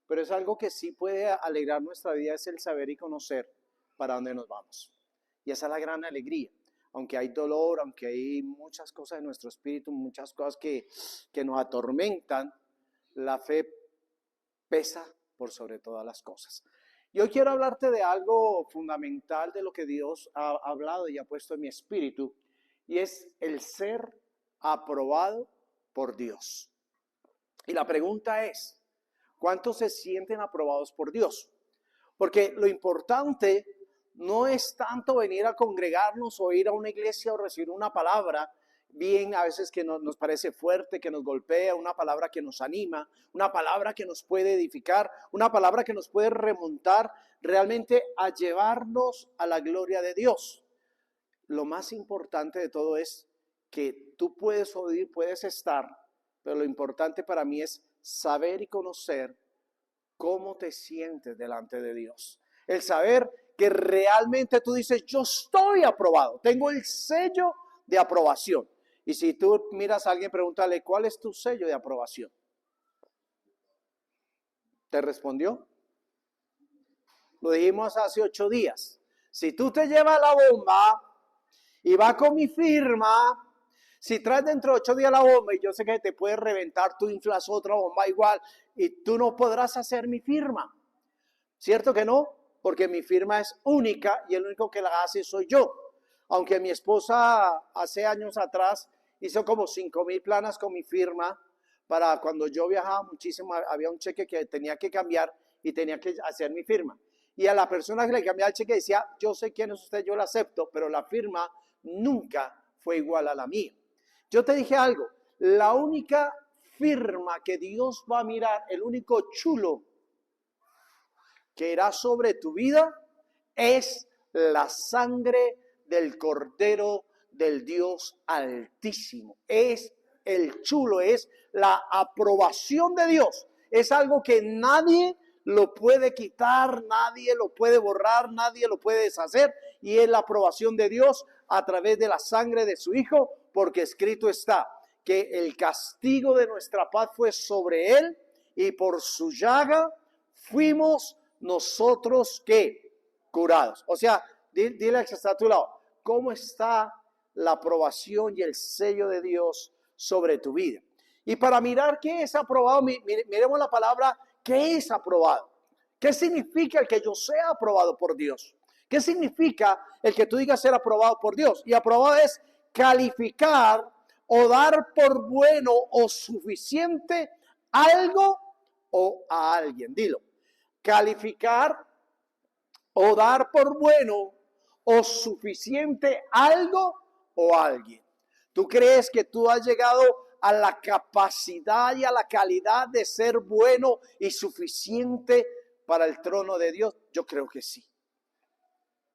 pero es algo que sí puede alegrar nuestra vida, es el saber y conocer para dónde nos vamos. Y esa es la gran alegría. Aunque hay dolor, aunque hay muchas cosas en nuestro espíritu, muchas cosas que nos atormentan, la fe pesa por sobre todas las cosas. Y hoy quiero hablarte de algo fundamental de lo que Dios ha hablado y ha puesto en mi espíritu, y es el ser aprobado por Dios. Y la pregunta es, ¿cuántos se sienten aprobados por Dios? Porque lo importante no es tanto venir a congregarnos o ir a una iglesia o recibir una palabra, bien a veces que nos parece fuerte, que nos golpea, una palabra que nos anima, una palabra que nos puede edificar, una palabra que nos puede remontar realmente a llevarnos a la gloria de Dios. Lo más importante de todo es que tú puedes oír, puedes estar, pero lo importante para mí es saber y conocer cómo te sientes delante de Dios. El saber que realmente tú dices, yo estoy aprobado, tengo el sello de aprobación. Y si tú miras a alguien, pregúntale, ¿cuál es tu sello de aprobación? ¿Te respondió? Lo dijimos hace 8 días. Si tú te llevas la bomba y va con mi firma, si traes dentro de 8 días la bomba y yo sé que te puedes reventar, tú inflas otra bomba igual y tú no podrás hacer mi firma. ¿Cierto que no? Porque mi firma es única y el único que la hace soy yo. Aunque mi esposa hace años atrás hizo como 5,000 planas con mi firma para cuando yo viajaba muchísimo, había un cheque que tenía que cambiar y tenía que hacer mi firma. Y a la persona que le cambiaba el cheque decía, yo sé quién es usted, yo la acepto, pero la firma nunca fue igual a la mía. Yo te dije algo, la única firma que Dios va a mirar, el único chulo que irá sobre tu vida es la sangre del Cordero del Dios Altísimo. Es el chulo, es la aprobación de Dios. Es algo que nadie lo puede quitar, nadie lo puede borrar, nadie lo puede deshacer. Y es la aprobación de Dios a través de la sangre de su Hijo, porque escrito está que el castigo de nuestra paz fue sobre él y por su llaga fuimos nosotros que curados. O sea, dile al que está a tu lado, ¿cómo está la aprobación y el sello de Dios sobre tu vida? Y para mirar qué es aprobado, miremos la palabra, ¿qué es aprobado? ¿Qué significa el que yo sea aprobado por Dios? ¿Qué significa el que tú digas ser aprobado por Dios? Y aprobado es calificar o dar por bueno o suficiente algo o a alguien. Dilo. Calificar o dar por bueno o suficiente algo o alguien. ¿Tú crees que tú has llegado a la capacidad y a la calidad de ser bueno y suficiente para el trono de Dios? Yo creo que sí.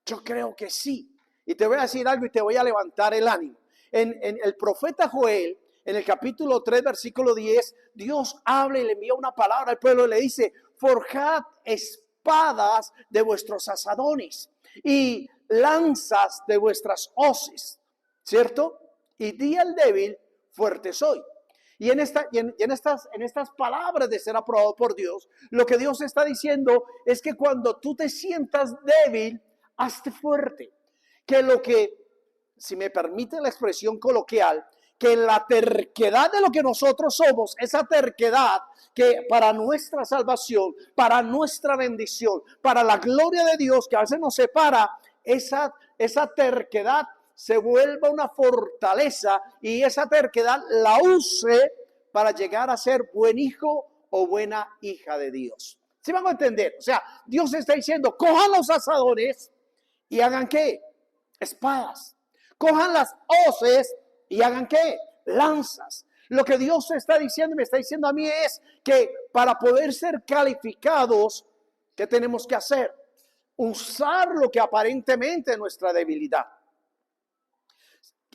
Yo creo que sí. Y te voy a decir algo y te voy a levantar el ánimo. En el profeta Joel, en el capítulo 3, versículo 10, Dios habla y le envía una palabra al pueblo y le dice, forjad espadas de vuestros asadones y lanzas de vuestras hoces, ¿cierto? Y di al débil, fuerte soy. Y en estas palabras de ser aprobado por Dios, lo que Dios está diciendo es que cuando tú te sientas débil, hazte fuerte. Que lo que, si me permite la expresión coloquial, que la terquedad de lo que nosotros somos, esa terquedad que para nuestra salvación, para nuestra bendición, para la gloria de Dios que a veces nos separa, esa terquedad se vuelva una fortaleza y esa terquedad la use para llegar a ser buen hijo o buena hija de Dios. ¿Sí van a entender? O sea, Dios está diciendo, cojan los asadones y hagan ¿qué? Espadas. Cojan las hoces y hagan ¿qué? Lanzas. Lo que Dios está diciendo, me está diciendo a mí es que para poder ser calificados, ¿qué tenemos que hacer? Usar lo que aparentemente es nuestra debilidad.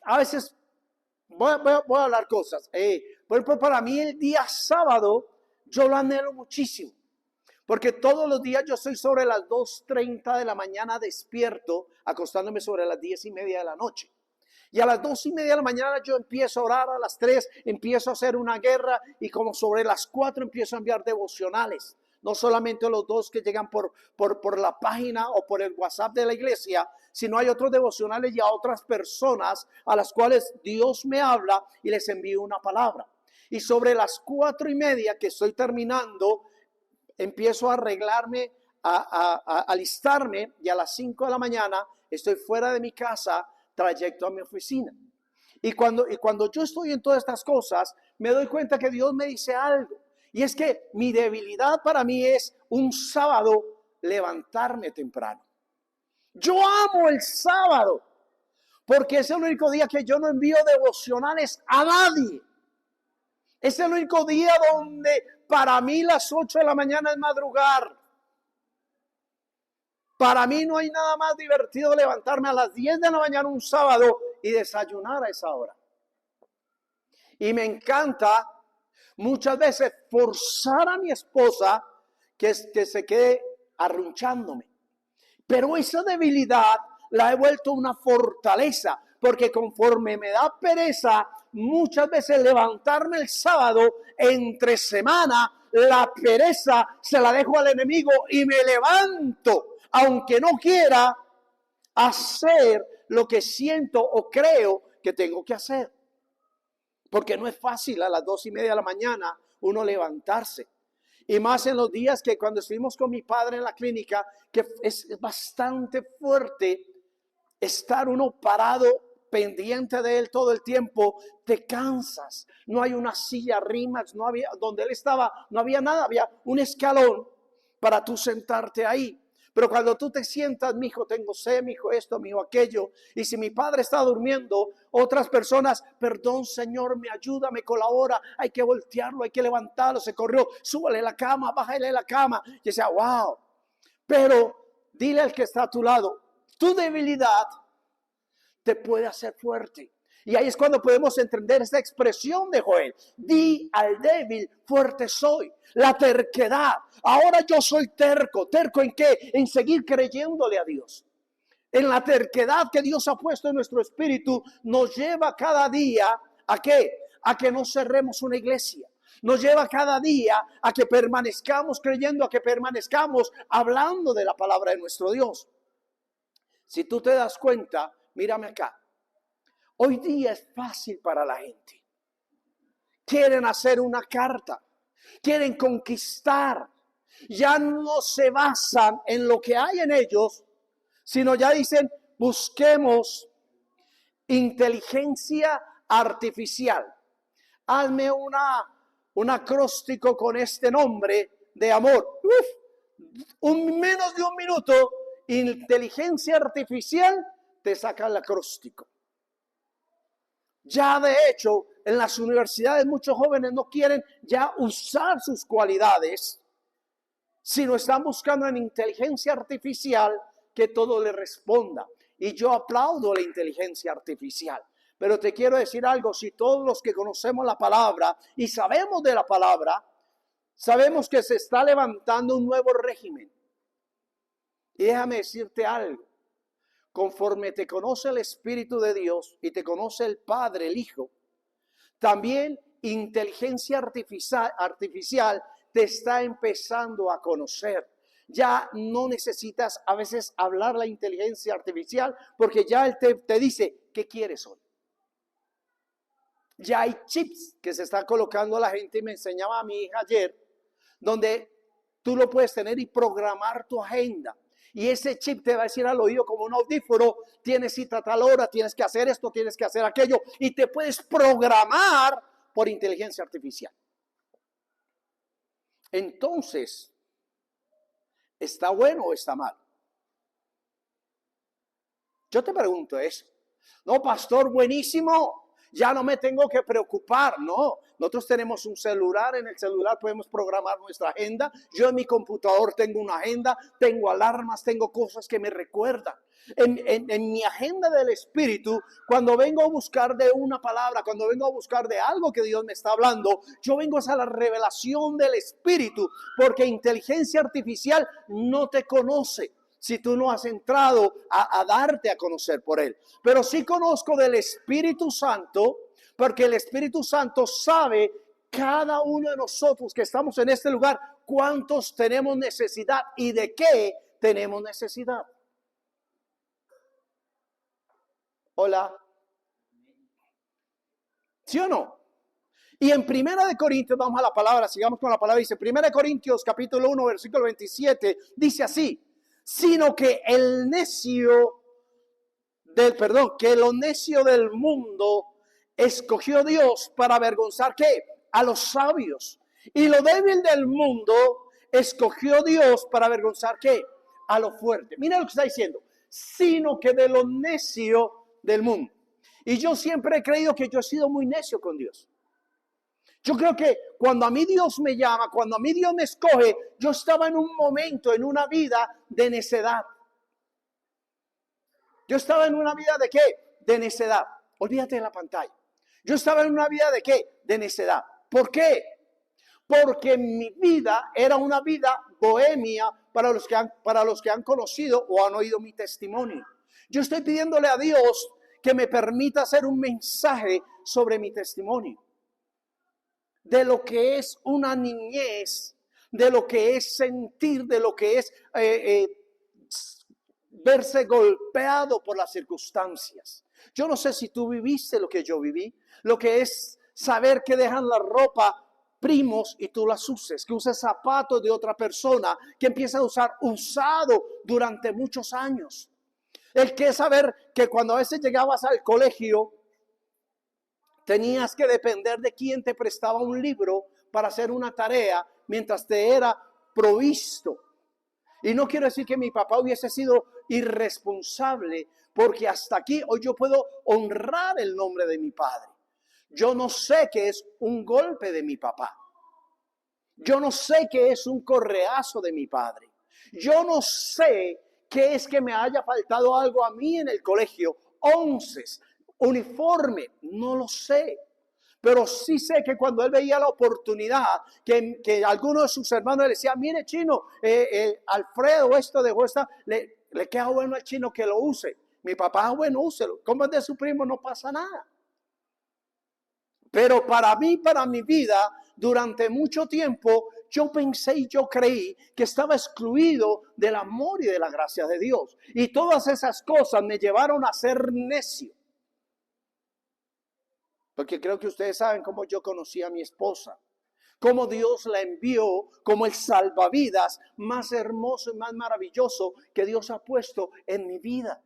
A veces voy a hablar cosas. Por ejemplo, para mí el día sábado yo lo anhelo muchísimo. Porque todos los días yo estoy sobre las 2:30 de la mañana despierto, acostándome sobre las 10:30 de la noche. Y a las 2:30 de la mañana yo empiezo a orar, a las 3 empiezo a hacer una guerra y como sobre las 4 empiezo a enviar devocionales. no solamente los 2 que llegan por la página o por el WhatsApp de la iglesia, sino hay otros devocionales y a otras personas a las cuales Dios me habla y les envío una palabra. Y sobre las 4:30 que estoy terminando, empiezo a arreglarme, a alistarme, y a las 5 de la mañana estoy fuera de mi casa, trayecto a mi oficina. Y cuando yo estoy en todas estas cosas, me doy cuenta que Dios me dice algo. Y es que mi debilidad para mí es un sábado levantarme temprano. Yo amo el sábado porque es el único día que yo no envío devocionales a nadie. Es el único día donde para mí las 8 de la mañana es madrugar. Para mí no hay nada más divertido levantarme a las 10 de la mañana un sábado y desayunar a esa hora. Y me encanta muchas veces forzar a mi esposa que se quede arrunchándome. Pero esa debilidad la he vuelto una fortaleza, porque conforme me da pereza muchas veces levantarme el sábado, entre semana la pereza se la dejo al enemigo y me levanto, aunque no quiera hacer lo que siento o creo que tengo que hacer. Porque no es fácil a las 2:30 de la mañana uno levantarse. Y más en los días que cuando estuvimos con mi padre en la clínica, que es bastante fuerte estar uno parado, pendiente de él todo el tiempo, te cansas. No hay una silla RIMAX, no había, donde él estaba, no había nada, había un escalón para tú sentarte ahí. Pero cuando tú te sientas, mi hijo, tengo sed, mi hijo esto, mi hijo aquello, y si mi padre está durmiendo, otras personas, perdón Señor, me ayuda, me colabora, hay que voltearlo, hay que levantarlo, se corrió, súbale la cama, bájale la cama. Y decía, wow. Pero dile al que está a tu lado, tu debilidad te puede hacer fuerte. Y ahí es cuando podemos entender esta expresión de Joel. Di al débil, fuerte soy. La terquedad. Ahora yo soy terco. ¿Terco en qué? En seguir creyéndole a Dios. En la terquedad que Dios ha puesto en nuestro espíritu, nos lleva cada día ¿a qué? A que no cerremos una iglesia. Nos lleva cada día a que permanezcamos creyendo, a que permanezcamos hablando de la palabra de nuestro Dios. Si tú te das cuenta, mírame acá. Hoy día es fácil para la gente. Quieren hacer una carta, quieren conquistar. Ya no se basan en lo que hay en ellos, sino ya dicen, busquemos inteligencia artificial. Hazme un acróstico con este nombre de amor. Menos de un minuto, inteligencia artificial te saca el acróstico. Ya de hecho, en las universidades muchos jóvenes no quieren ya usar sus cualidades, sino están buscando en inteligencia artificial que todo le responda. Y yo aplaudo la inteligencia artificial. Pero te quiero decir algo, si todos los que conocemos la palabra y sabemos de la palabra, sabemos que se está levantando un nuevo régimen. Y déjame decirte algo. Conforme te conoce el Espíritu de Dios y te conoce el Padre, el Hijo, también inteligencia artificial te está empezando a conocer. Ya no necesitas a veces hablar la inteligencia artificial porque ya él te dice, ¿qué quieres hoy? Ya hay chips que se está colocando a la gente y me enseñaba a mi hija ayer, donde tú lo puedes tener y programar tu agenda. Y ese chip te va a decir al oído como un audífono, tienes cita a tal hora, tienes que hacer esto, tienes que hacer aquello. Y te puedes programar por inteligencia artificial. Entonces, ¿está bueno o está mal? Yo te pregunto eso. No, pastor, buenísimo. Ya no me tengo que preocupar. No, nosotros tenemos un celular. En el celular podemos programar nuestra agenda. Yo en mi computador tengo una agenda, tengo alarmas, tengo cosas que me recuerdan. En mi agenda del Espíritu, cuando vengo a buscar de una palabra, cuando vengo a buscar de algo que Dios me está hablando, yo vengo a la revelación del Espíritu, porque inteligencia artificial no te conoce si tú no has entrado a darte a conocer por Él. Pero sí conozco del Espíritu Santo, porque el Espíritu Santo sabe cada uno de nosotros que estamos en este lugar cuántos tenemos necesidad y de qué tenemos necesidad. Hola. ¿Sí o no? Y en Primera de Corintios, vamos a la palabra, sigamos con la palabra, dice Primera de Corintios capítulo 1, versículo 27, dice así: sino que el necio que lo necio del mundo escogió Dios para avergonzar, ¿qué? A los sabios. Y lo débil del mundo escogió Dios para avergonzar, ¿qué? A lo fuerte. Mira lo que está diciendo: sino que de lo necio del mundo. Y yo siempre he creído que yo he sido muy necio con Dios. Yo creo que cuando a mí Dios me llama, cuando a mí Dios me escoge, yo estaba en un momento, en una vida de necedad. Yo estaba en una vida de ¿qué? De necedad. Olvídate de la pantalla. Yo estaba en una vida de ¿qué? De necedad. ¿Por qué? Porque mi vida era una vida bohemia para los que han conocido o han oído mi testimonio. Yo estoy pidiéndole a Dios que me permita hacer un mensaje sobre mi testimonio, de lo que es una niñez, de lo que es sentir, de lo que es verse golpeado por las circunstancias. Yo no sé si tú viviste lo que yo viví, lo que es saber que dejan la ropa primos y tú las uses, que uses zapatos de otra persona, que empieza a usar usado durante muchos años. El que saber que cuando a veces llegabas al colegio, tenías que depender de quién te prestaba un libro para hacer una tarea mientras te era provisto. Y no quiero decir que mi papá hubiese sido irresponsable, porque hasta aquí hoy yo puedo honrar el nombre de mi padre. Yo no sé qué es un golpe de mi papá. Yo no sé qué es un correazo de mi padre. Yo no sé qué es que me haya faltado algo a mí en el colegio. Onces, uniforme, no lo sé. Pero sí sé que cuando él veía la oportunidad, que alguno de sus hermanos le decía: mire, chino, Alfredo, esto dejó esta, le queda bueno al chino que lo use. Mi papá: bueno, úselo. Como es de su primo, no pasa nada. Pero para mí, para mi vida, durante mucho tiempo, yo pensé y yo creí que estaba excluido del amor y de la gracia de Dios. Y todas esas cosas me llevaron a ser necio. Porque creo que ustedes saben cómo yo conocí a mi esposa, cómo Dios la envió como el salvavidas más hermoso y más maravilloso que Dios ha puesto en mi vida.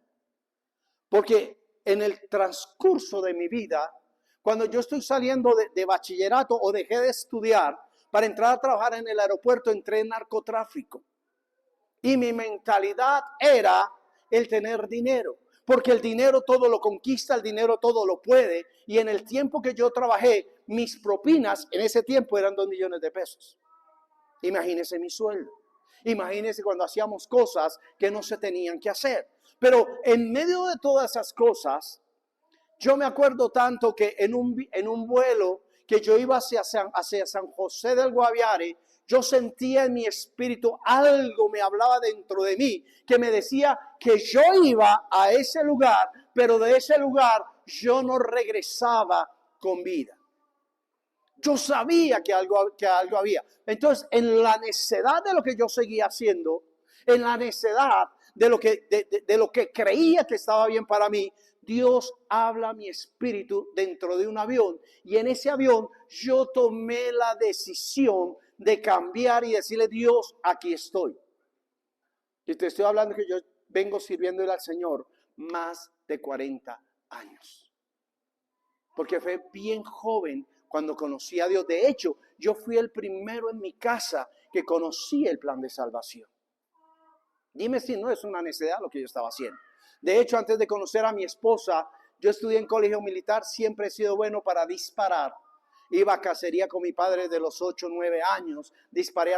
Porque en el transcurso de mi vida, cuando yo estoy saliendo de bachillerato o dejé de estudiar para entrar a trabajar en el aeropuerto, entré en narcotráfico. Y mi mentalidad era el tener dinero. Porque el dinero todo lo conquista, el dinero todo lo puede. Y en el tiempo que yo trabajé, mis propinas en ese tiempo eran 2 millones de pesos. Imagínense mi sueldo. Imagínense cuando hacíamos cosas que no se tenían que hacer. Pero en medio de todas esas cosas, yo me acuerdo tanto que en un vuelo que yo iba hacia San José del Guaviare, yo sentía en mi espíritu, algo me hablaba dentro de mí, que me decía que yo iba a ese lugar, pero de ese lugar yo no regresaba con vida. Yo sabía que algo había. Entonces, en la necedad de lo que yo seguía haciendo, en la necedad de lo que creía que estaba bien para mí, Dios habla a mi espíritu dentro de un avión, y en ese avión yo tomé la decisión de cambiar y decirle: Dios, aquí estoy. Y te estoy hablando que yo vengo sirviéndole al Señor más de 40 años. Porque fue bien joven cuando conocí a Dios. De hecho, yo fui el primero en mi casa que conocí el plan de salvación. Dime si no es una necedad lo que yo estaba haciendo. De hecho, antes de conocer a mi esposa, yo estudié en colegio militar. Siempre he sido bueno para disparar. Iba a cacería con mi padre de los 8, 9 años. Disparé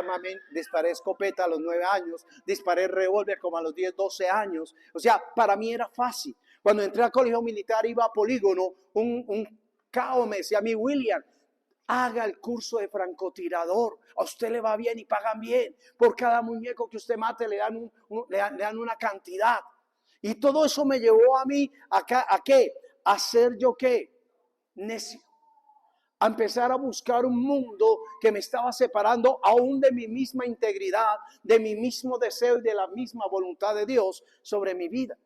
escopeta a los 9 años. Disparé revólver como a los 10, 12 años. O sea, para mí era fácil. Cuando entré al colegio militar, iba a polígono. Un cabo me decía a mí: William, haga el curso de francotirador. A usted le va bien y pagan bien. Por cada muñeco que usted mate le dan una cantidad. Y todo eso me llevó a mí ¿a qué? A ser yo ¿qué? Necio. a empezar a buscar un mundo que me estaba separando aún de mi misma integridad, de mi mismo deseo y de la misma voluntad de Dios sobre mi vida.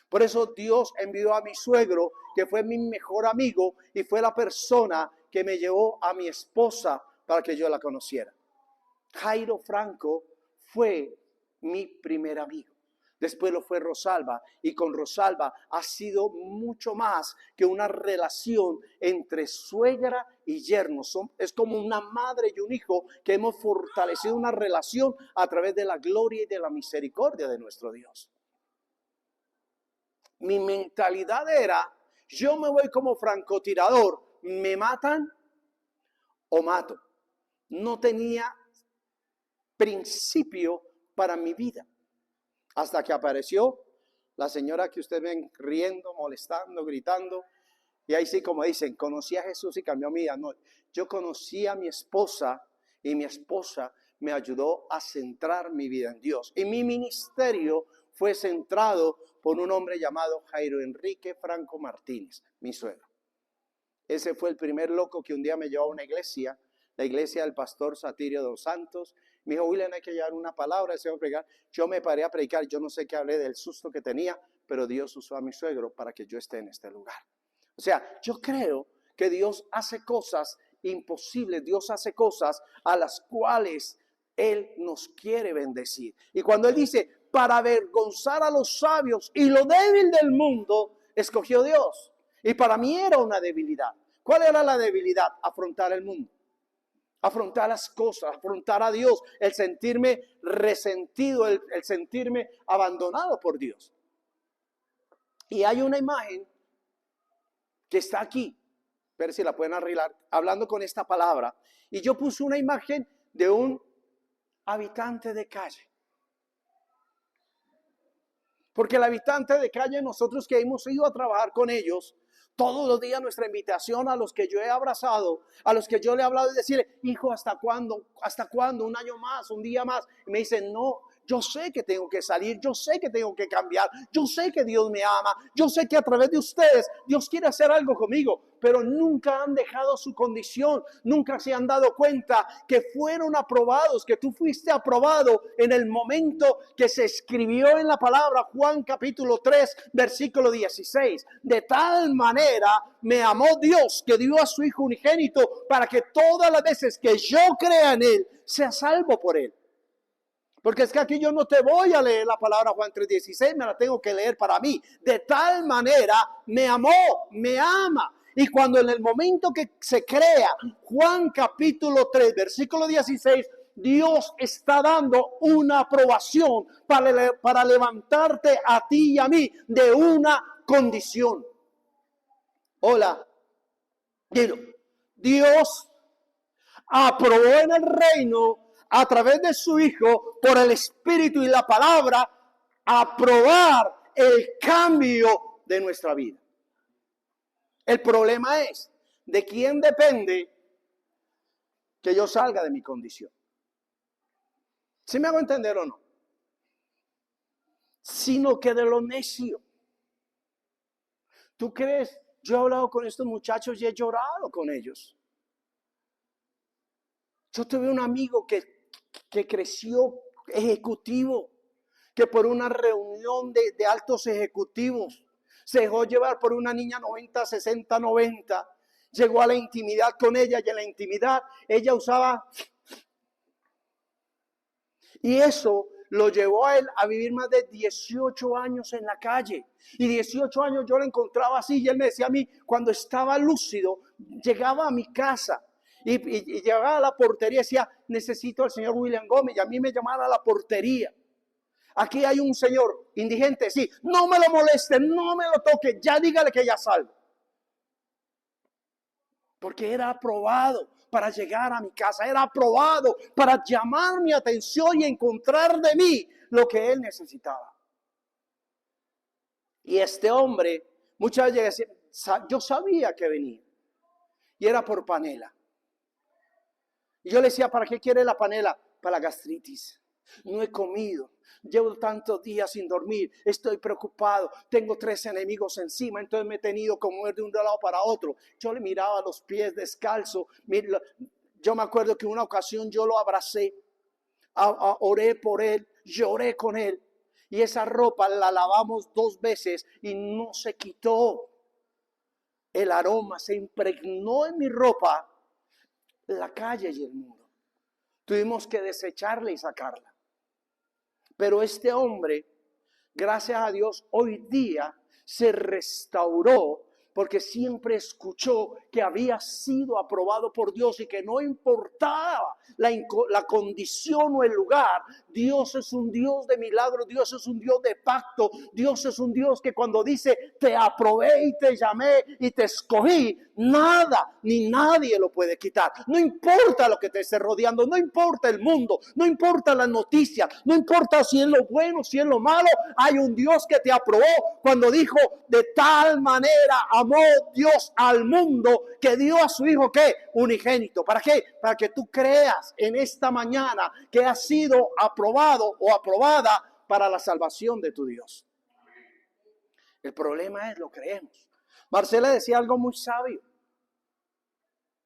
Por eso Dios envió a mi suegro, que fue mi mejor amigo y fue la persona que me llevó a mi esposa para que yo la conociera. Jairo Franco fue mi primer amigo. Después lo fue Rosalba, y con Rosalba ha sido mucho más que una relación entre suegra y yerno. Es como una madre y un hijo que hemos fortalecido una relación a través de la gloria y de la misericordia de nuestro Dios. Mi mentalidad era, yo me voy como francotirador, me matan o mato. No tenía principio para mi vida. Hasta que apareció la señora que ustedes ven riendo, molestando, gritando. Y ahí sí, como dicen, conocí a Jesús y cambió mi vida. No, yo conocí a mi esposa y mi esposa me ayudó a centrar mi vida en Dios. Y mi ministerio fue centrado por un hombre llamado Jairo Enrique Franco Martínez, mi suegro. Ese fue el primer loco que un día me llevó a una iglesia, la iglesia del pastor Satirio dos Santos. Me dijo, William, hay que llevar una palabra, ese va a predicar. Yo me paré a predicar, yo no sé qué hablé del susto que tenía, pero Dios usó a mi suegro para que yo esté en este lugar. O sea, yo creo que Dios hace cosas imposibles, Dios hace cosas a las cuales Él nos quiere bendecir. Y cuando Él dice, para avergonzar a los sabios y lo débil del mundo, escogió Dios. Y para mí era una debilidad. ¿Cuál era la debilidad? Afrontar el mundo. Afrontar las cosas, afrontar a Dios, el sentirme resentido, el sentirme abandonado por Dios. Y hay una imagen que está aquí, a ver si la pueden arreglar, hablando con esta palabra. Y yo puse una imagen de un habitante de calle. Porque el habitante de calle, nosotros que hemos ido a trabajar con ellos, todos los días nuestra invitación a los que yo he abrazado, a los que yo le he hablado, es decirle, hijo, ¿hasta cuándo? ¿Hasta cuándo? Un año más, un día más. Y me dicen, no, yo sé que tengo que salir, yo sé que tengo que cambiar, yo sé que Dios me ama, yo sé que a través de ustedes Dios quiere hacer algo conmigo, pero nunca han dejado su condición, nunca se han dado cuenta que fueron aprobados, que tú fuiste aprobado en el momento que se escribió en la palabra Juan capítulo 3, versículo 16. De tal manera me amó Dios que dio a su Hijo unigénito para que todas las veces que yo crea en Él, sea salvo por Él. Porque es que aquí yo no te voy a leer la palabra Juan 3:16, me la tengo que leer para mí. De tal manera me amó, me ama. Y cuando en el momento que se crea Juan capítulo 3, versículo 16, Dios está dando una aprobación para levantarte a ti y a mí de una condición. Hola, dilo. Dios aprobó en el reino a través de su Hijo, por el Espíritu y la palabra, aprobar el cambio de nuestra vida. El problema es, ¿de quién depende que yo salga de mi condición? ¿Sí me hago entender o no? Sino que de lo necio. ¿Tú crees? Yo he hablado con estos muchachos y he llorado con ellos. Yo tuve un amigo que creció ejecutivo, que por una reunión de altos ejecutivos se dejó llevar por una niña 90, 60, 90. Llegó a la intimidad con ella y en la intimidad ella usaba. Y eso lo llevó a él a vivir más de 18 años en la calle. Y 18 años yo lo encontraba así y él me decía a mí, cuando estaba lúcido, llegaba a mi casa. Y llegaba a la portería y decía, necesito al señor William Gómez. Y a mí me llamaban a la portería. Aquí hay un señor indigente, sí, no me lo moleste, no me lo toque, ya dígale que ya salgo. Porque era aprobado para llegar a mi casa, era aprobado para llamar mi atención y encontrar de mí lo que él necesitaba. Y este hombre, muchas veces yo sabía que venía. Y era por panela. Y yo le decía, ¿para qué quiere la panela? Para la gastritis. no he comido, llevo tantos días sin dormir, estoy preocupado, tengo 3 enemigos encima, entonces me he tenido que mover de un lado para otro. Yo le miraba los pies descalzos. Yo me acuerdo que una ocasión yo lo abracé, oré por él, lloré con él, y esa ropa la lavamos 2 veces y no se quitó. El aroma se impregnó en mi ropa, la calle y el muro. Tuvimos que desecharla y sacarla. Pero este hombre, gracias a Dios, hoy día se restauró porque siempre escuchó que había sido aprobado por Dios y que no importaba la condición o el lugar. Dios es un Dios de milagros, Dios es un Dios de pacto, Dios es un Dios que cuando dice te aprobé y te llamé y te escogí, nada ni nadie lo puede quitar. No importa lo que te esté rodeando, no importa el mundo, no importa las noticias, no importa si es lo bueno, si es lo malo, hay un Dios que te aprobó cuando dijo de tal manera amó Dios al mundo que dio a su hijo ¿qué? Unigénito. ¿Para qué? Para que tú creas en esta mañana que has sido aprobado o aprobada para la salvación de tu Dios. El problema es lo creemos. Marcela decía algo muy sabio.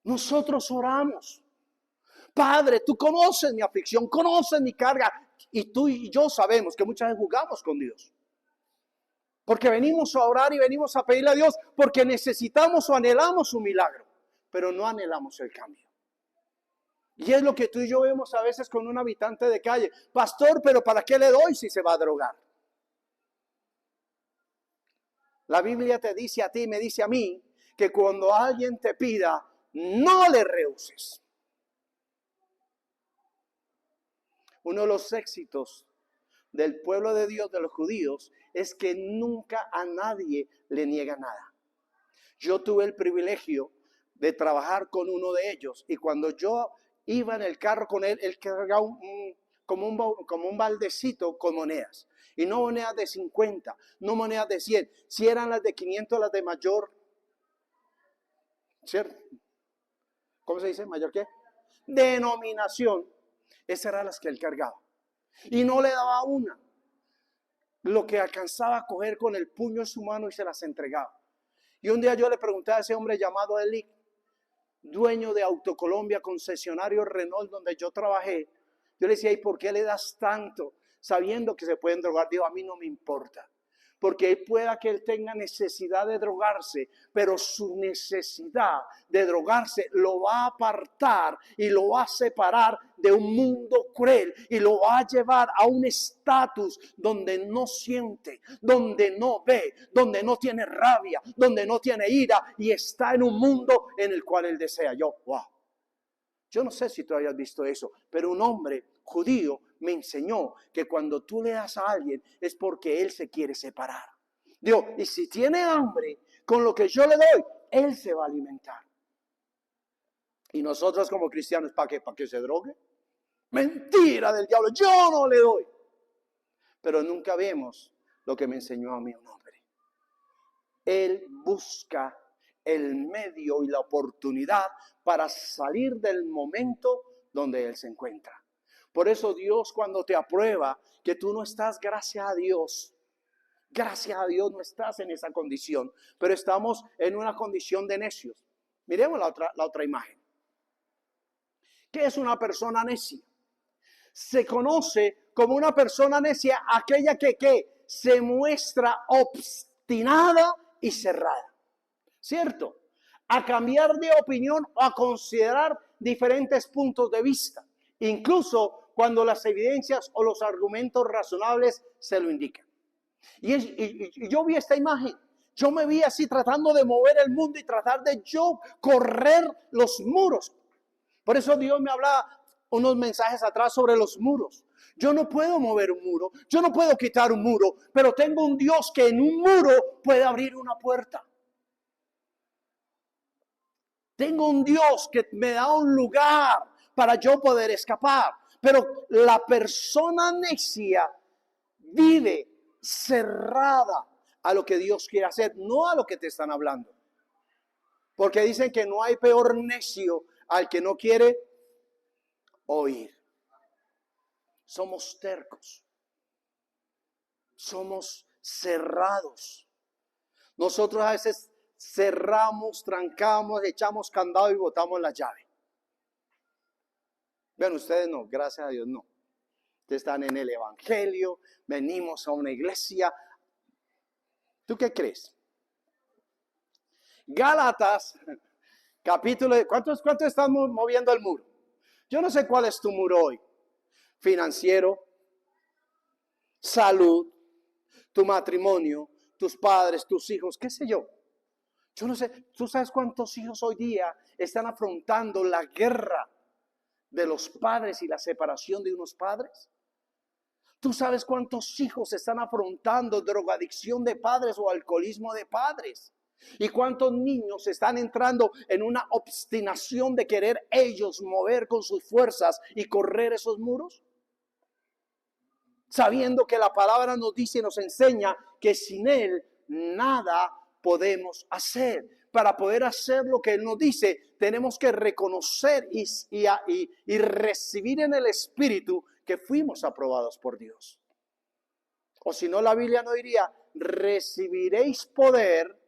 Nosotros oramos. Padre, tú conoces mi aflicción, conoces mi carga. Y tú y yo sabemos que muchas veces jugamos con Dios. Porque venimos a orar y venimos a pedirle a Dios porque necesitamos o anhelamos un milagro, pero no anhelamos el cambio. Y es lo que tú y yo vemos a veces con un habitante de calle. Pastor, pero ¿para qué le doy si se va a drogar? La Biblia te dice a ti, me dice a mí, que cuando alguien te pida, no le rehuses. Uno de los éxitos del pueblo de Dios, de los judíos, es que nunca a nadie le niega nada. Yo tuve el privilegio de trabajar con uno de ellos y cuando yo iba en el carro con él, él cargaba como un baldecito con monedas. Y no monedas de 50, no monedas de 100. Si eran las de 500, las de mayor, ¿cierto? ¿Cómo se dice? ¿Mayor qué? Denominación. Esas eran las que él cargaba. Y no le daba una. Lo que alcanzaba a coger con el puño en su mano y se las entregaba. Y un día yo le pregunté a ese hombre llamado Eli, dueño de Autocolombia, concesionario Renault donde yo trabajé. Yo le decía, ¿y por qué le das tanto? Sabiendo que se pueden drogar. Digo, a mí no me importa. Porque pueda que él tenga necesidad de drogarse, pero su necesidad de drogarse lo va a apartar y lo va a separar de un mundo cruel y lo va a llevar a un estatus donde no siente, donde no ve, donde no tiene rabia, donde no tiene ira y está en un mundo en el cual él desea. Yo no sé si tú hayas visto eso, pero un hombre judío me enseñó que cuando tú le das a alguien es porque él se quiere separar. Dios, y si tiene hambre, con lo que yo le doy, él se va a alimentar. Y nosotros como cristianos, ¿para qué? ¿Para que se drogue? Mentira del diablo, yo no le doy. Pero nunca vemos lo que me enseñó a mí un hombre. Él busca el medio y la oportunidad para salir del momento donde él se encuentra. Por eso Dios cuando te aprueba que tú no estás, gracias a Dios no estás en esa condición, pero estamos en una condición de necios. Miremos la otra imagen. ¿Qué es una persona necia? Se conoce como una persona necia aquella que se muestra obstinada y cerrada, ¿cierto? A cambiar de opinión o a considerar diferentes puntos de vista, incluso cuando las evidencias o los argumentos razonables se lo indican. Y yo vi esta imagen, yo me vi así tratando de mover el mundo y tratar de yo correr los muros. Por eso Dios me hablaba unos mensajes atrás sobre los muros. Yo no puedo mover un muro, yo no puedo quitar un muro, pero tengo un Dios que en un muro puede abrir una puerta. Tengo un Dios que me da un lugar para yo poder escapar. Pero la persona necia vive cerrada a lo que Dios quiere hacer, no a lo que te están hablando. Porque dicen que no hay peor necio al que no quiere oír. somos tercos, somos cerrados. Nosotros a veces cerramos, trancamos, echamos candado y botamos la llave. Bueno, ustedes no, gracias a Dios no. Ustedes están en el evangelio, venimos a una iglesia. ¿Tú qué crees? Gálatas, capítulo, ¿cuántos están moviendo el muro? Yo no sé cuál es tu muro hoy. Financiero, salud, tu matrimonio, tus padres, tus hijos, qué sé yo. Yo no sé, ¿tú sabes cuántos hijos hoy día están afrontando la guerra de los padres y la separación de unos padres? ¿Tú sabes cuántos hijos están afrontando drogadicción de padres o alcoholismo de padres? ¿Y cuántos niños están entrando en una obstinación de querer ellos mover con sus fuerzas y correr esos muros? Sabiendo que la palabra nos dice y nos enseña que sin Él nada podemos hacer. Para poder hacer lo que Él nos dice, tenemos que reconocer y recibir en el Espíritu que fuimos aprobados por Dios. O si no, la Biblia no diría, recibiréis poder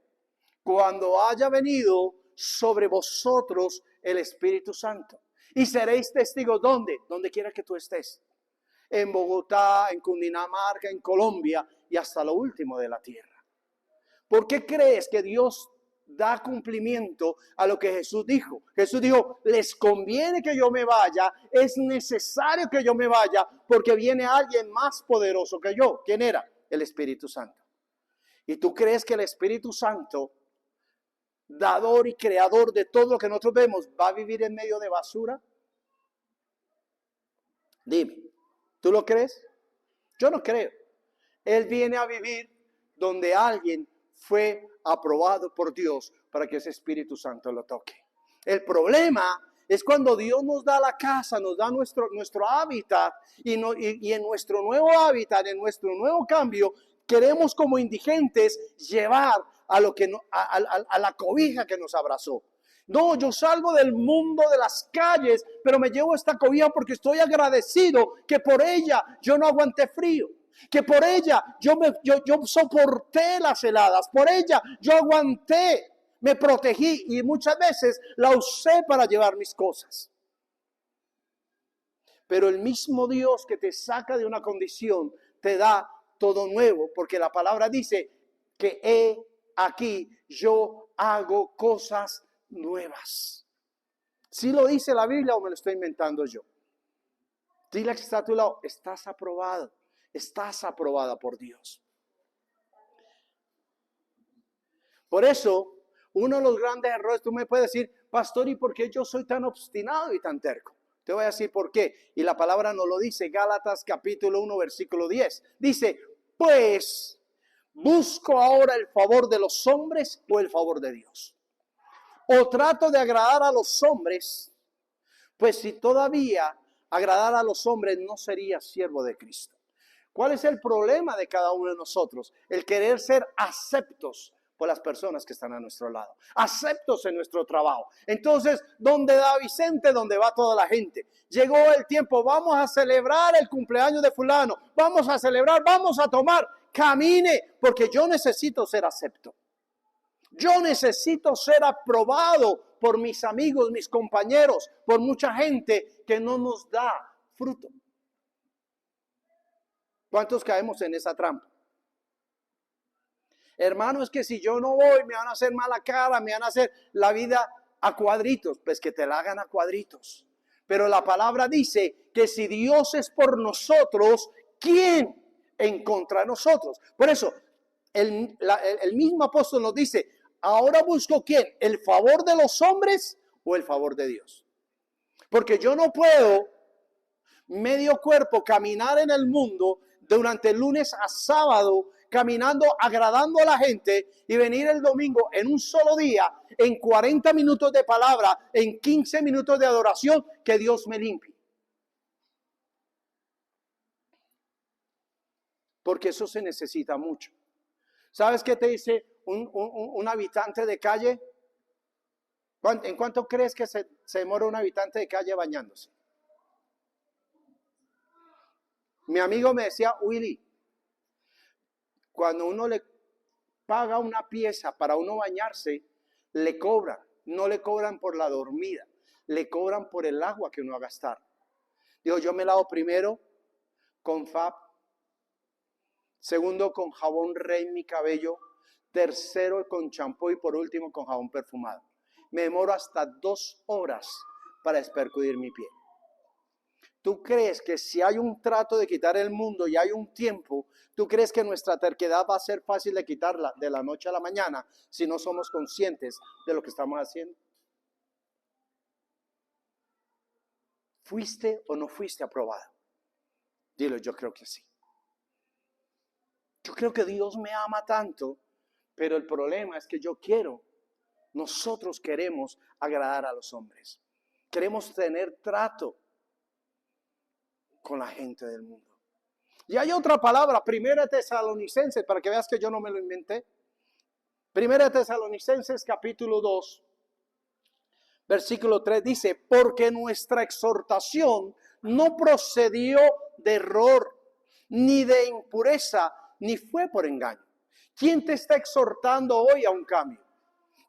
cuando haya venido sobre vosotros el Espíritu Santo. Y seréis testigos, ¿dónde? Donde quiera que tú estés. En Bogotá, en Cundinamarca, en Colombia y hasta lo último de la tierra. ¿Por qué crees que Dios da cumplimiento a lo que Jesús dijo? Jesús dijo, les conviene que yo me vaya, es necesario que yo me vaya, porque viene alguien más poderoso que yo. ¿Quién era? El Espíritu Santo. ¿Y tú crees que el Espíritu Santo, dador y creador de todo lo que nosotros vemos, va a vivir en medio de basura? Dime, ¿tú lo crees? Yo no creo. Él viene a vivir donde alguien fue aprobado por Dios para que ese Espíritu Santo lo toque. El problema es cuando Dios nos da la casa, nos da nuestro hábitat y en nuestro nuevo hábitat, en nuestro nuevo cambio, queremos como indigentes llevar a lo que a la cobija que nos abrazó. No, yo salgo del mundo de las calles, pero me llevo esta cobija porque estoy agradecido que por ella yo no aguanté frío. Que por ella yo soporté las heladas, por ella yo aguanté, me protegí y muchas veces la usé para llevar mis cosas. Pero el mismo Dios que te saca de una condición te da todo nuevo, porque la palabra dice que he aquí yo hago cosas nuevas. ¿Sí lo dice la Biblia o me lo estoy inventando yo? Dile que está a tu lado, estás aprobado. Estás aprobada por Dios. Por eso, uno de los grandes errores, tú me puedes decir, pastor, ¿y por qué yo soy tan obstinado y tan terco? Te voy a decir por qué. Y la palabra nos lo dice, Gálatas capítulo 1, versículo 10. Dice, pues, ¿busco ahora el favor de los hombres o el favor de Dios? ¿O trato de agradar a los hombres? Pues si todavía agradar a los hombres, no sería siervo de Cristo. ¿Cuál es el problema de cada uno de nosotros? El querer ser aceptos por las personas que están a nuestro lado. Aceptos en nuestro trabajo. Entonces, ¿dónde da Vicente? ¿Dónde va toda la gente? Llegó el tiempo, vamos a celebrar el cumpleaños de fulano. Vamos a celebrar, vamos a tomar. Camine, porque yo necesito ser acepto. Yo necesito ser aprobado por mis amigos, mis compañeros, por mucha gente que no nos da fruto. ¿Cuántos caemos en esa trampa? Hermano, es que si yo no voy, me van a hacer mala cara, me van a hacer la vida a cuadritos. Pues que te la hagan a cuadritos. Pero la palabra dice que si Dios es por nosotros, ¿quién en contra de nosotros? Por eso, el mismo apóstol nos dice, ahora busco ¿quién? ¿El favor de los hombres o el favor de Dios? Porque yo no puedo medio cuerpo caminar en el mundo durante el lunes a sábado, caminando, agradando a la gente y venir el domingo en un solo día, en 40 minutos de palabra, en 15 minutos de adoración, que Dios me limpie. Porque eso se necesita mucho. ¿Sabes qué te dice un habitante de calle? ¿En cuánto crees que se demora un habitante de calle bañándose? Mi amigo me decía, Willy, cuando uno le paga una pieza para uno bañarse, le cobran. No le cobran por la dormida, le cobran por el agua que uno va a gastar. Digo, yo me lavo primero con Fab, segundo con jabón Rey mi cabello, tercero con champú y por último con jabón perfumado. Me demoro hasta 2 horas para espercudir mi piel. ¿Tú crees que si hay un trato de quitar el mundo y hay un tiempo, tú crees que nuestra terquedad va a ser fácil de quitarla de la noche a la mañana si no somos conscientes de lo que estamos haciendo? ¿Fuiste o no fuiste aprobado? Dilo, yo creo que sí. Yo creo que Dios me ama tanto, pero el problema es que nosotros queremos agradar a los hombres. Queremos tener trato con la gente del mundo. Y hay otra palabra, 1 Tesalonicenses, para que veas que yo no me lo inventé. 1 Tesalonicenses capítulo 2, versículo 3 dice, porque nuestra exhortación no procedió de error, ni de impureza, ni fue por engaño. ¿Quién te está exhortando hoy a un cambio?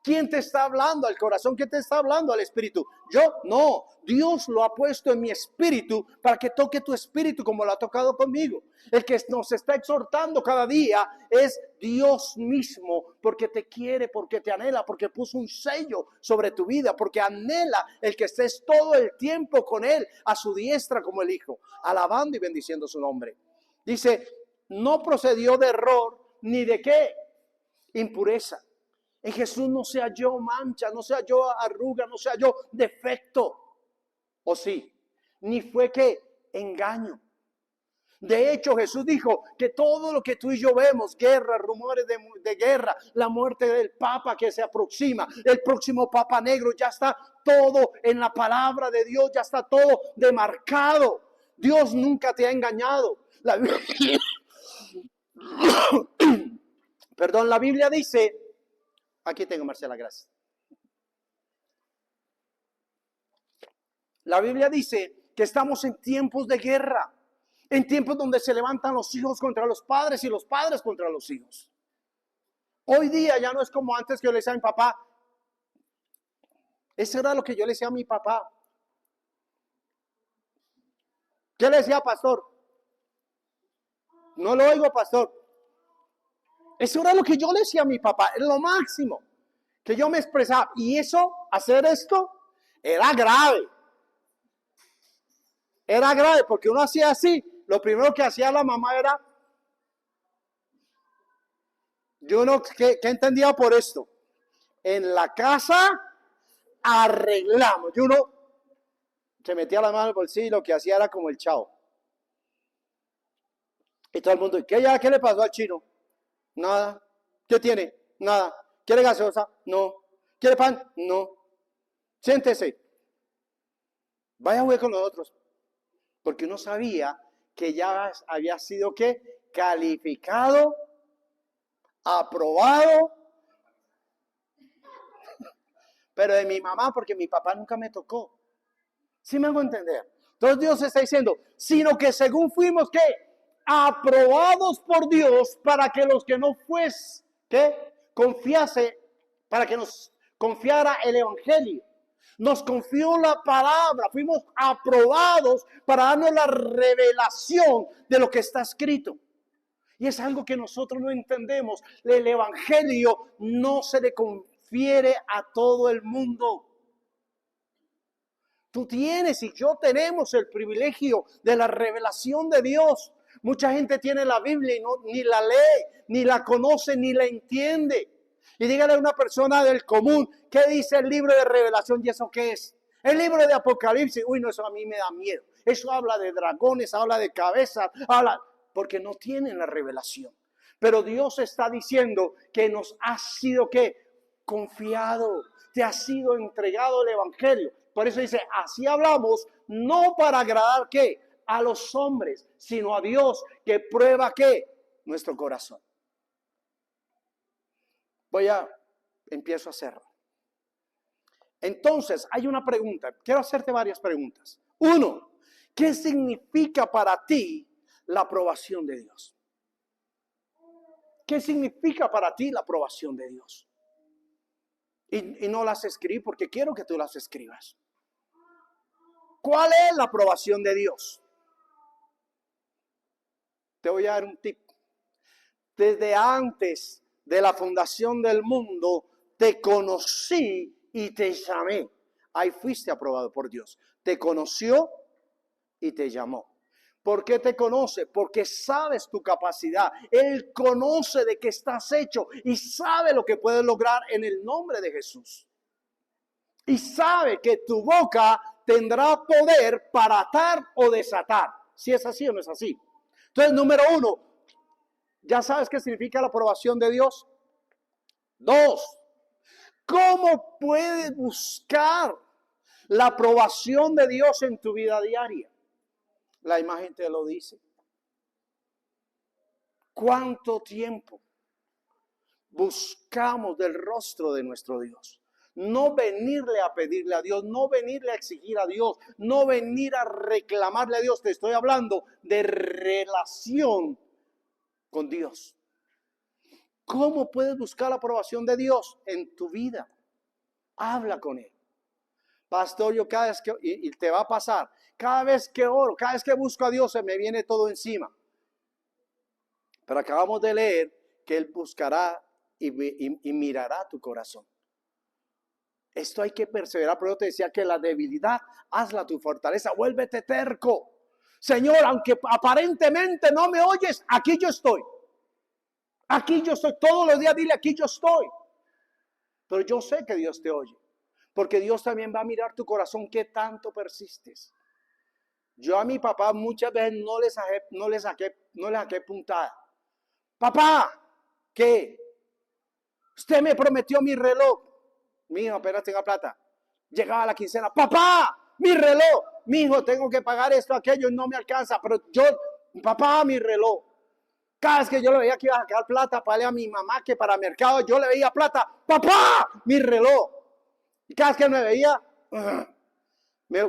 ¿Quién te está hablando al corazón? ¿Quién te está hablando al espíritu? Yo no. Dios lo ha puesto en mi espíritu para que toque tu espíritu como lo ha tocado conmigo. El que nos está exhortando cada día es Dios mismo, porque te quiere, porque te anhela, porque puso un sello sobre tu vida, porque anhela el que estés todo el tiempo con Él, a su diestra como el Hijo, alabando y bendiciendo su nombre. Dice, no procedió de error, ni de ¿qué? Impureza. En Jesús no se halló mancha, no se halló arruga, no se halló defecto. ¿O sí? Ni fue que engaño. De hecho, Jesús dijo que todo lo que tú y yo vemos, guerra, rumores de guerra, la muerte del Papa que se aproxima, el próximo Papa Negro, ya está todo en la palabra de Dios, ya está todo demarcado. Dios nunca te ha engañado. Perdón, la Biblia dice... Aquí tengo, Marcela, gracias. La Biblia dice que estamos en tiempos de guerra, en tiempos donde se levantan los hijos contra los padres y los padres contra los hijos. Hoy día ya no es como antes que yo le decía a mi papá. Eso era lo que yo le decía a mi papá. ¿Qué le decía, pastor? No lo oigo, pastor. Eso era lo que yo le decía a mi papá, era lo máximo que yo me expresaba. Y eso, hacer esto, era grave. Era grave porque uno hacía así. Lo primero que hacía la mamá era... Yo no, ¿qué entendía por esto? En la casa arreglamos. Y uno se metía la mano en el bolsillo y lo que hacía era como el chavo. Y todo el mundo, ¿qué le pasó al chino? Nada. ¿Qué tiene? Nada. ¿Quiere gaseosa? No. ¿Quiere pan? No. Siéntese. Vaya a jugar con los otros. Porque uno sabía que ya había sido ¿qué? Calificado, aprobado. Pero de mi mamá, porque mi papá nunca me tocó. ¿Sí me hago entender? Entonces Dios está diciendo, sino que según fuimos ¿qué? Aprobados por Dios para que los que no ¿qué? Confiase, para que nos confiara el evangelio. Nos confió la palabra, fuimos aprobados para darnos la revelación de lo que está escrito. Y es algo que nosotros no entendemos. El evangelio no se le confiere a todo el mundo. Tú tienes y yo tenemos el privilegio de la revelación de Dios. Mucha gente tiene la Biblia y ni la lee, ni la conoce, ni la entiende. Y dígale a una persona del común, ¿qué dice el libro de Revelación? ¿Y eso qué es? El libro de Apocalipsis. Uy, no, eso a mí me da miedo. Eso habla de dragones, habla de cabezas, porque no tienen la revelación. Pero Dios está diciendo que nos ha sido ¿qué? Confiado, te ha sido entregado el evangelio. Por eso dice, así hablamos, no para agradar ¿qué? A los hombres, sino a Dios que prueba ¿qué? Nuestro corazón. Empiezo a hacerlo. Entonces, hay una pregunta. Quiero hacerte varias preguntas. 1, ¿qué significa para ti la aprobación de Dios? ¿Qué significa para ti la aprobación de Dios? Y no las escribí porque quiero que tú las escribas. ¿Cuál es la aprobación de Dios? Te voy a dar un tip. Desde antes de la fundación del mundo, te conocí y te llamé. Ahí fuiste aprobado por Dios. Te conoció y te llamó. ¿Por qué te conoce? Porque sabes tu capacidad. Él conoce de qué estás hecho y sabe lo que puedes lograr en el nombre de Jesús. Y sabe que tu boca tendrá poder para atar o desatar. Si es así o no es así. Entonces, número 1, ¿ya sabes qué significa la aprobación de Dios? 2, ¿cómo puedes buscar la aprobación de Dios en tu vida diaria? La imagen te lo dice. ¿Cuánto tiempo buscamos del rostro de nuestro Dios? No venirle a pedirle a Dios, no venirle a exigir a Dios, no venir a reclamarle a Dios. Te estoy hablando de relación con Dios. ¿Cómo puedes buscar la aprobación de Dios en tu vida? Habla con Él. Pastor, yo cada vez que, y te va a pasar, cada vez que oro, cada vez que busco a Dios, se me viene todo encima. Pero acabamos de leer que Él buscará y mirará tu corazón. Esto hay que perseverar, pero yo te decía que la debilidad, hazla tu fortaleza, vuélvete terco. Señor, aunque aparentemente no me oyes, aquí yo estoy. Aquí yo estoy, todos los días dile, aquí yo estoy. Pero yo sé que Dios te oye, porque Dios también va a mirar tu corazón, qué tanto persistes. Yo a mi papá muchas veces no le saqué puntada. Papá, ¿qué? Usted me prometió mi reloj. Mi hijo, apenas tenga plata. Llegaba la quincena. Papá, mi reloj. Mi hijo, tengo que pagar esto, aquello, no me alcanza. Pero yo, papá, mi reloj. Cada vez que yo le veía que iba a sacar plata para darle a mi mamá, que para mercado, yo le veía plata. Papá, mi reloj. Y cada vez que me veía,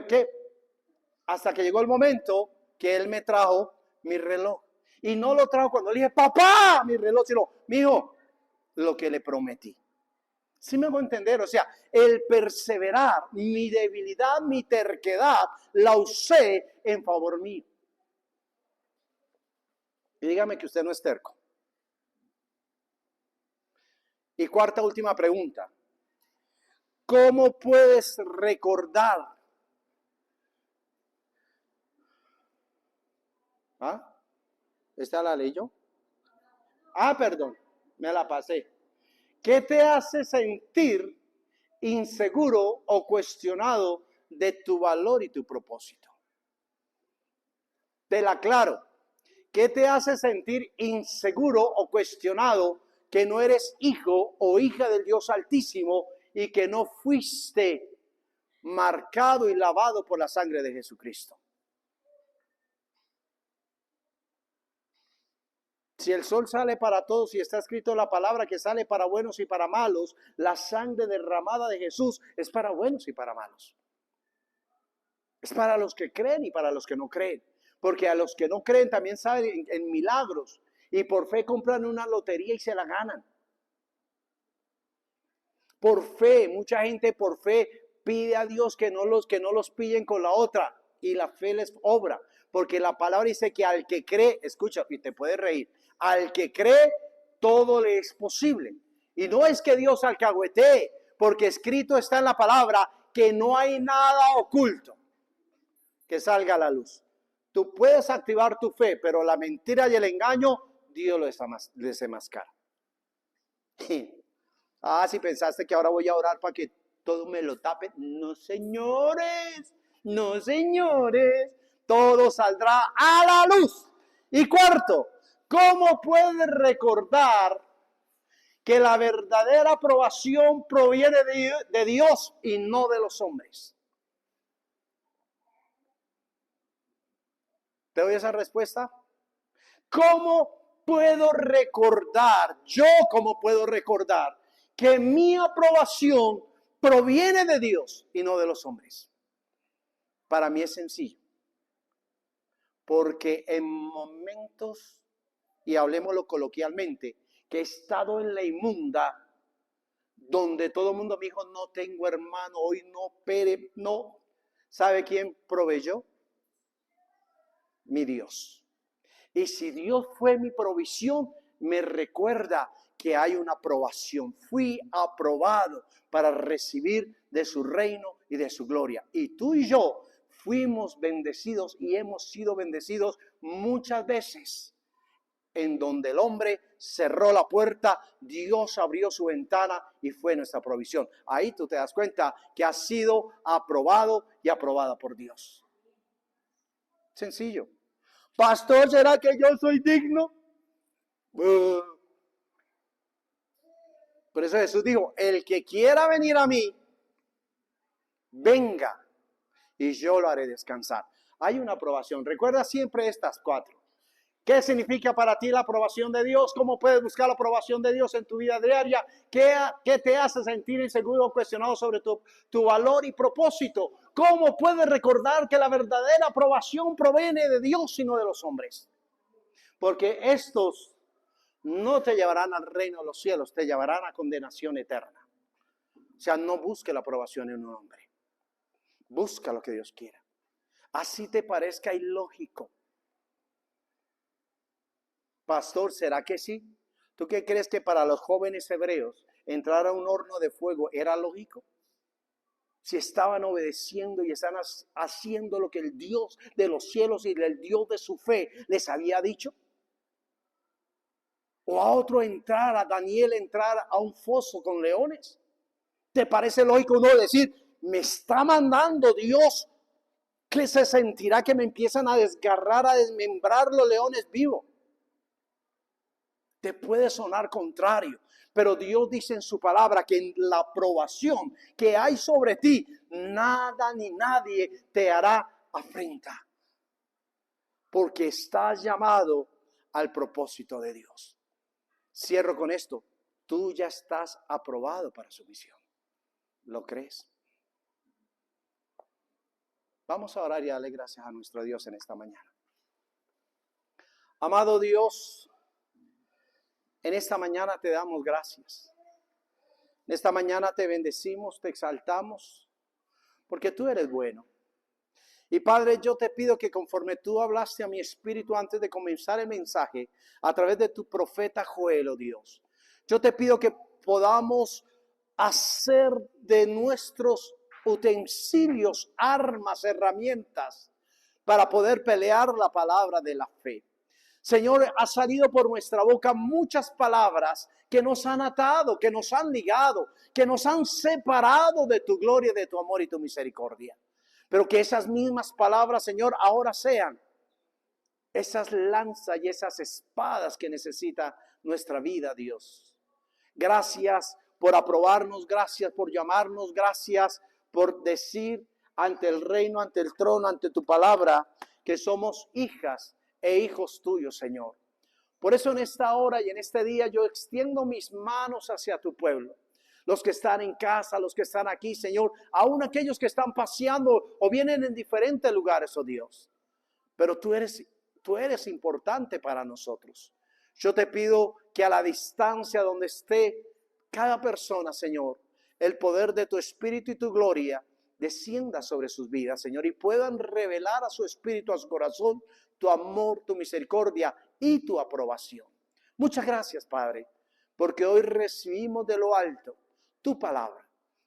¿qué? Hasta que llegó el momento que él me trajo mi reloj. Y no lo trajo cuando le dije, papá, mi reloj, sino, mi hijo, lo que le prometí. ¿Sí me hago entender? O sea, el perseverar, mi debilidad, mi terquedad, la usé en favor mío. Y dígame que usted no es terco. Y cuarta, última pregunta. ¿Cómo puedes recordar? ¿Ah? ¿Esta la leí yo? Ah, perdón, me la pasé. ¿Qué te hace sentir inseguro o cuestionado de tu valor y tu propósito? Te la aclaro. ¿Qué te hace sentir inseguro o cuestionado que no eres hijo o hija del Dios Altísimo y que no fuiste marcado y lavado por la sangre de Jesucristo? Si el sol sale para todos y está escrito la palabra que sale para buenos y para malos, la sangre derramada de Jesús es para buenos y para malos. Es para los que creen y para los que no creen. Porque a los que no creen también saben en milagros y por fe compran una lotería y se la ganan. Por fe, mucha gente por fe pide a Dios que no los pillen con la otra y la fe les obra. Porque la palabra dice que al que cree, escucha y te puedes reír, al que cree todo le es posible. Y no es que Dios alcahuetee, porque escrito está en la palabra que no hay nada oculto que salga a la luz. Tú puedes activar tu fe, pero la mentira y el engaño, Dios lo desenmascara. Si pensaste que ahora voy a orar para que todo me lo tape. No, señores. No, señores. Todo saldrá a la luz. Y cuarto, ¿cómo puedes recordar que la verdadera aprobación proviene de Dios y no de los hombres? ¿Te doy esa respuesta? ¿Cómo puedo recordar, cómo puedo recordar que mi aprobación proviene de Dios y no de los hombres? Para mí es sencillo. Porque en momentos, y hablemoslo coloquialmente, que he estado en la inmunda, donde todo el mundo me dijo, no tengo hermano, hoy no, Pere, no. ¿Sabe quién proveyó? Mi Dios. Y si Dios fue mi provisión, me recuerda que hay una aprobación. Fui aprobado para recibir de su reino y de su gloria. Y tú y yo fuimos bendecidos y hemos sido bendecidos muchas veces. En donde el hombre cerró la puerta, Dios abrió su ventana y fue nuestra provisión. Ahí tú te das cuenta que has sido aprobado y aprobada por Dios. Sencillo. Pastor, ¿será que yo soy digno? Por eso Jesús dijo, el que quiera venir a mí, venga y yo lo haré descansar. Hay una aprobación. Recuerda siempre estas 4. ¿Qué significa para ti la aprobación de Dios? ¿Cómo puedes buscar la aprobación de Dios en tu vida diaria? ¿Qué te hace sentir inseguro o cuestionado sobre tu valor y propósito? ¿Cómo puedes recordar que la verdadera aprobación proviene de Dios y no de los hombres? Porque estos no te llevarán al reino de los cielos, te llevarán a condenación eterna. O sea, no busque la aprobación en un hombre. Busca lo que Dios quiera. Así te parezca ilógico. Pastor, ¿será que sí? ¿Tú qué crees que para los jóvenes hebreos entrar a un horno de fuego era lógico? Si estaban obedeciendo y están haciendo lo que el Dios de los cielos y el Dios de su fe les había dicho. O a otro entrar, a Daniel entrar a un foso con leones. ¿Te parece lógico no decir, me está mandando Dios, que se sentirá que me empiezan a desgarrar, a desmembrar los leones vivos? Te puede sonar contrario, pero Dios dice en su palabra que en la aprobación que hay sobre ti, nada ni nadie te hará afrenta. Porque estás llamado al propósito de Dios. Cierro con esto. Tú ya estás aprobado para su misión. ¿Lo crees? Vamos a orar y darle gracias a nuestro Dios en esta mañana. Amado Dios, en esta mañana te damos gracias. En esta mañana te bendecimos, te exaltamos, porque tú eres bueno. Y Padre, yo te pido que conforme tú hablaste a mi espíritu antes de comenzar el mensaje, a través de tu profeta Joel, oh Dios, yo te pido que podamos hacer de nuestros utensilios, armas, herramientas, para poder pelear la palabra de la fe. Señor, ha salido por nuestra boca muchas palabras que nos han atado, que nos han ligado, que nos han separado de tu gloria, de tu amor y tu misericordia. Pero que esas mismas palabras, Señor, ahora sean esas lanzas y esas espadas que necesita nuestra vida, Dios. Gracias por aprobarnos, gracias por llamarnos, gracias por decir ante el reino, ante el trono, ante tu palabra, que somos hijas e hijos tuyos, Señor. Por eso en esta hora y en este día yo extiendo mis manos hacia tu pueblo. Los que están en casa, los que están aquí, Señor, aún aquellos que están paseando o vienen en diferentes lugares, oh Dios. Pero tú eres importante para nosotros. Yo te pido que a la distancia donde esté cada persona, Señor, el poder de tu Espíritu y tu gloria descienda sobre sus vidas, Señor, y puedan revelar a su espíritu, a su corazón, tu amor, tu misericordia y tu aprobación. Muchas gracias, Padre, porque hoy recibimos de lo alto tu palabra.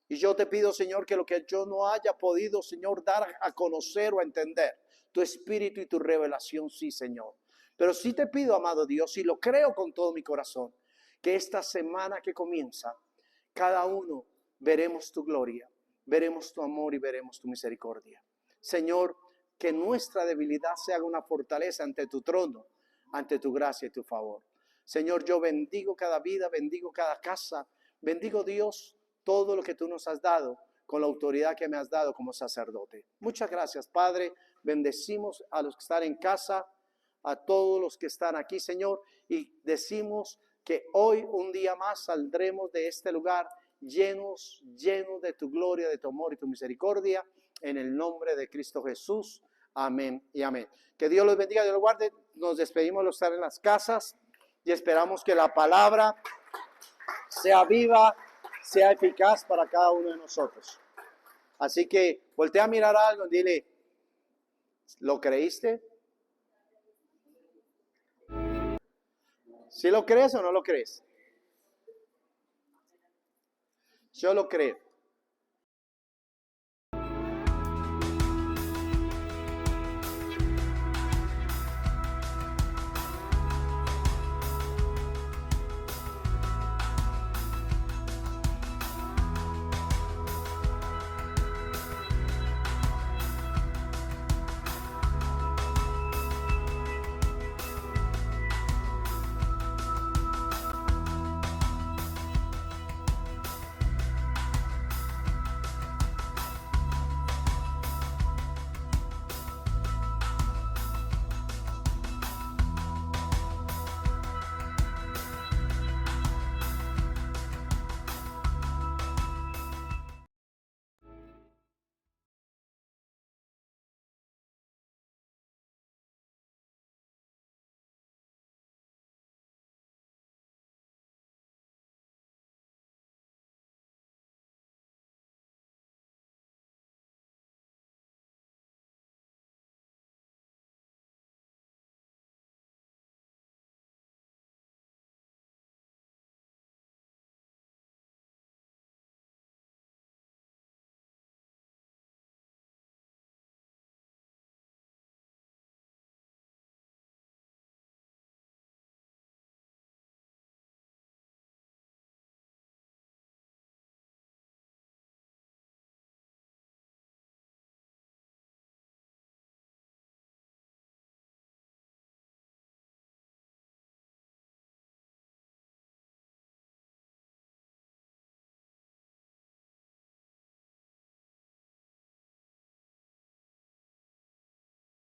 Y yo te pido, Señor, que lo que yo no haya podido, Señor, dar a conocer o a entender, tu espíritu y tu revelación, sí, Señor. Pero sí te pido, amado Dios, y lo creo con todo mi corazón, que esta semana que comienza, cada uno veremos tu gloria, veremos tu amor y veremos tu misericordia. Señor, que nuestra debilidad se haga una fortaleza ante tu trono, ante tu gracia y tu favor. Señor, yo bendigo cada vida, bendigo cada casa, bendigo, Dios, todo lo que tú nos has dado con la autoridad que me has dado como sacerdote. Muchas gracias, Padre. Bendecimos a los que están en casa, a todos los que están aquí, Señor, y decimos que hoy un día más saldremos de este lugar llenos de tu gloria, de tu amor y tu misericordia, en el nombre de Cristo Jesús. Amén y amén. Que Dios los bendiga, Dios los guarde. Nos despedimos de los estar en las casas y esperamos que la palabra sea viva, sea eficaz para cada uno de nosotros. Así que voltea a mirar a algo y dile, ¿lo creíste? ¿Sí lo crees o no lo crees? Yo lo creo.